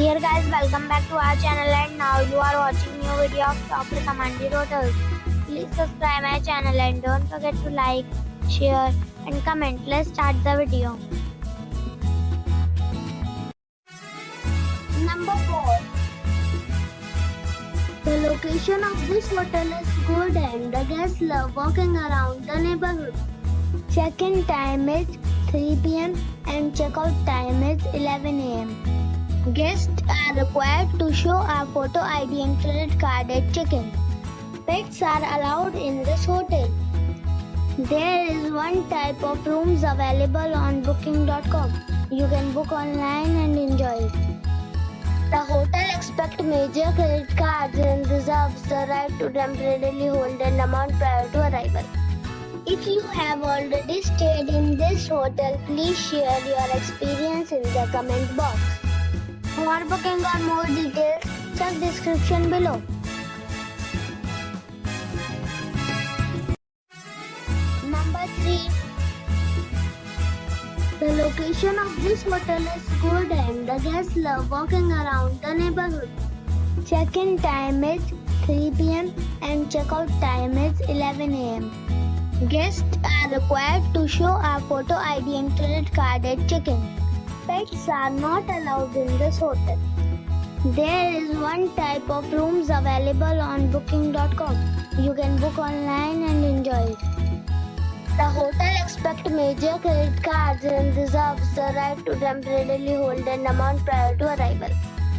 Dear guys, welcome back to our channel and now you are watching new video of top recommended hotels. Please subscribe my channel and don't forget to like, share and comment. Let's start the video. Number 4. The location of this hotel is good and the guests love walking around the neighborhood. Check-in time is 3 p.m. and check-out time is 11 a.m. Guests are required to show a photo ID and credit card at check-in. Pets are allowed in this hotel. There is one type of rooms available on booking.com. You can book online and enjoy it. The hotel expects major credit cards and reserves the right to temporarily hold an amount prior to arrival. If you have already stayed in this hotel, please share your experience in the comment box. For booking or more details, check description below. Number 3. The location of this hotel is good and the guests love walking around the neighborhood. Check-in time is 3 p.m. and check-out time is 11 a.m. Guests are required to show a photo ID and credit card at check-in. Pets are not allowed in this hotel. There is one type of rooms available on booking.com. You can book online and enjoy it. The hotel expects major credit cards and reserves the right to temporarily hold an amount prior to arrival.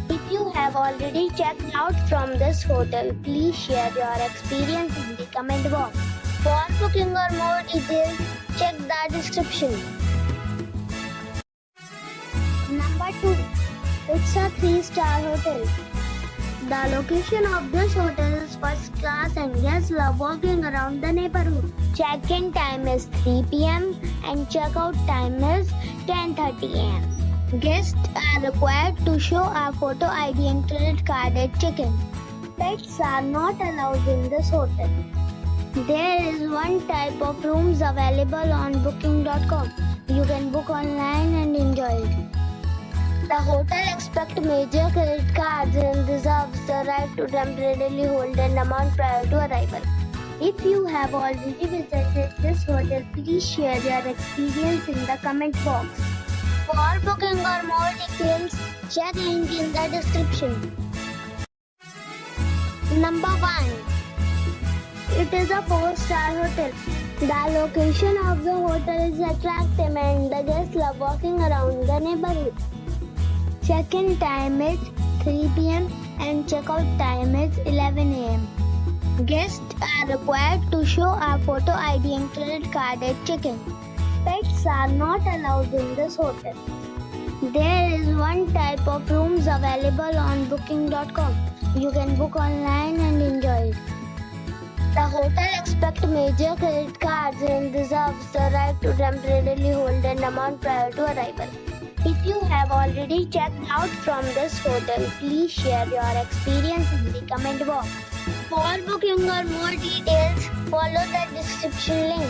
If you have already checked out from this hotel, please share your experience in the comment box. For booking or more details, check the description. Number 2. It's a 3-star hotel. The location of this hotel is first class and guests love walking around the neighborhood. Check-in time is 3 p.m. and check-out time is 10:30 a.m. Guests are required to show a photo ID and credit card at check-in. Pets are not allowed in this hotel. There is one type of rooms available on booking.com. You can book online and enjoy it. The hotel expects major credit cards and reserves the right to temporarily hold an amount prior to arrival. If you have already visited this hotel, please share your experience in the comment box. For booking or more details, check link in the description. Number 1. It is a 4-star hotel. The location of the hotel is attractive and the guests love walking around the neighborhood. Check-in time is 3 p.m. and check-out time is 11 a.m. Guests are required to show a photo ID and credit card at check-in. Pets are not allowed in this hotel. There is one type of rooms available on booking.com. You can book online and enjoy it. The hotel expects major credit cards and reserves the right to temporarily hold an amount prior to arrival. If you have already checked out from this hotel, please share your experience in the comment box. For booking or more details, follow the description link.